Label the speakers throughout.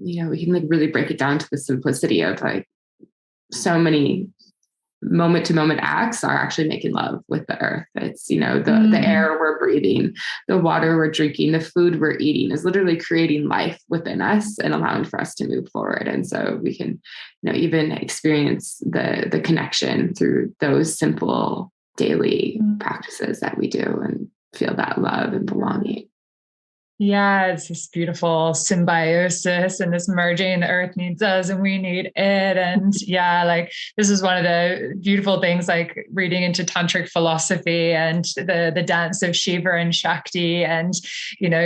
Speaker 1: we can like really break it down to the simplicity of like so many moment to moment acts are actually making love with the earth. It's, the air we're breathing, the water we're drinking, the food we're eating is literally creating life within us and allowing for us to move forward. And so we can, even experience the connection through those simple daily practices that we do and feel that love and belonging.
Speaker 2: Yeah, it's this beautiful symbiosis and this merging. The earth needs us and we need it. And yeah, like this is one of the beautiful things, like reading into tantric philosophy and the dance of Shiva and Shakti and,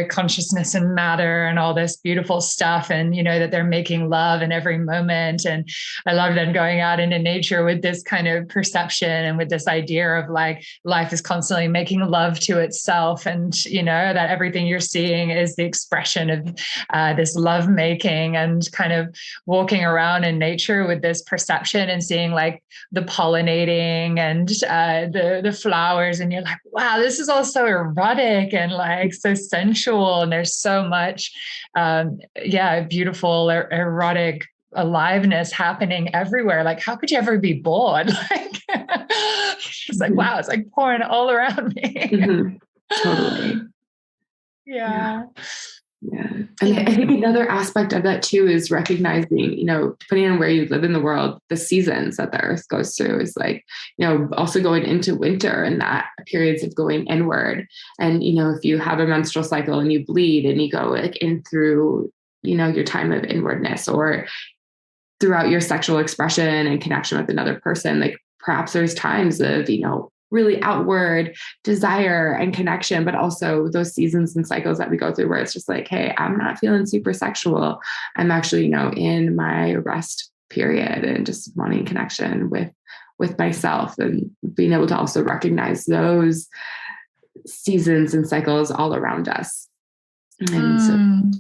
Speaker 2: consciousness and matter and all this beautiful stuff. And, that they're making love in every moment. And I love them going out into nature with this kind of perception and with this idea of like life is constantly making love to itself. And, that everything you're seeing is the expression of this love making, and kind of walking around in nature with this perception and seeing like the pollinating and the flowers, and you're like, wow, this is all so erotic and like so sensual, and there's so much beautiful erotic aliveness happening everywhere. Like, how could you ever be bored? Like, it's like, wow, it's like pouring all around me.
Speaker 1: Mm-hmm. Totally.
Speaker 2: Yeah.
Speaker 1: And I think another aspect of that too is recognizing, depending on where you live in the world, the seasons that the earth goes through is like, also going into winter and that periods of going inward. And, if you have a menstrual cycle and you bleed and you go like in through, your time of inwardness, or throughout your sexual expression and connection with another person, like perhaps there's times of, really outward desire and connection, but also those seasons and cycles that we go through where it's just like, hey, I'm not feeling super sexual. I'm actually, in my rest period and just wanting connection with myself, and being able to also recognize those seasons and cycles all around us. And so,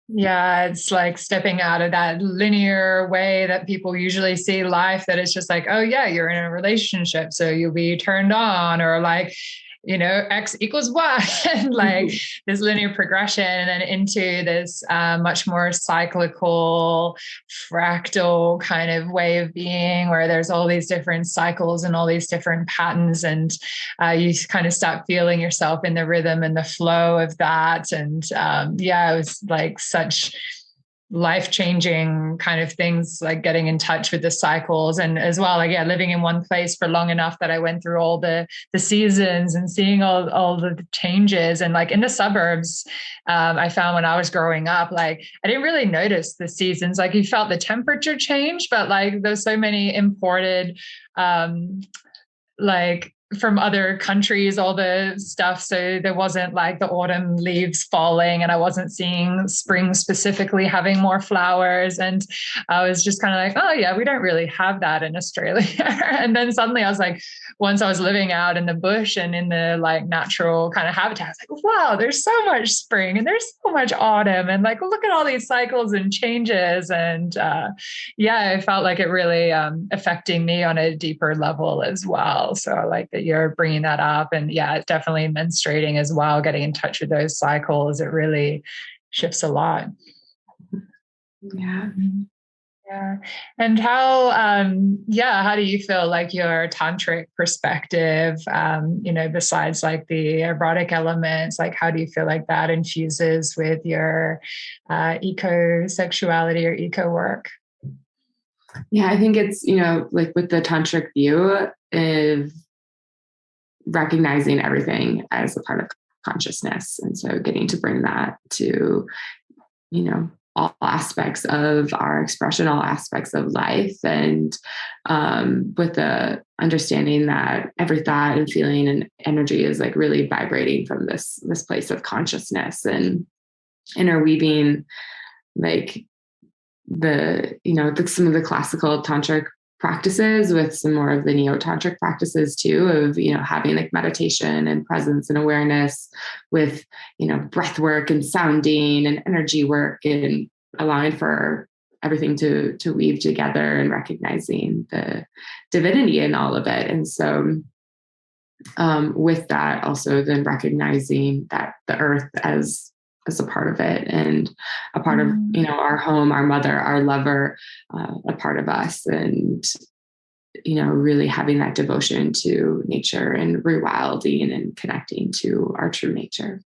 Speaker 2: yeah, it's like stepping out of that linear way that people usually see life, that it's just like, oh yeah, you're in a relationship, so you'll be turned on, or like, X equals Y, and like this linear progression, and then into this much more cyclical, fractal kind of way of being, where there's all these different cycles and all these different patterns, and you kind of start feeling yourself in the rhythm and the flow of that. And it was like such life-changing kind of things, like getting in touch with the cycles, and as well, like, living in one place for long enough that I went through all the seasons and seeing all the changes. And like in the suburbs, I found when I was growing up, like I didn't really notice the seasons. Like you felt the temperature change, but like there's so many imported, like from other countries, all the stuff. So there wasn't like the autumn leaves falling, and I wasn't seeing spring specifically having more flowers. And I was just kind of like, oh yeah, we don't really have that in Australia. And then suddenly I was like, once I was living out in the bush and in the like natural kind of habitat, I was like, wow, there's so much spring and there's so much autumn, and like, look at all these cycles and changes. And I felt like it really affecting me on a deeper level as well. So I like that you're bringing that up. And it's definitely menstruating as well, getting in touch with those cycles. It really shifts a lot.
Speaker 1: Yeah.
Speaker 2: And how do you feel like your tantric perspective, besides like the erotic elements, like how do you feel like that infuses with your eco-sexuality or eco work?
Speaker 1: Yeah, I think it's, like with the tantric view of recognizing everything as a part of consciousness. And so getting to bring that to, all aspects of our expression, all aspects of life. And with the understanding that every thought and feeling and energy is like really vibrating from this place of consciousness, and interweaving like some of the classical tantric practices with some more of the neo-tantric practices too, of, having like meditation and presence and awareness with, breath work and sounding and energy work, and allowing for everything to weave together, and recognizing the divinity in all of it. And so with that, also then recognizing that the earth as as a part of it, and a part of, our home, our mother, our lover, a part of us. And, really having that devotion to nature and rewilding and connecting to our true nature.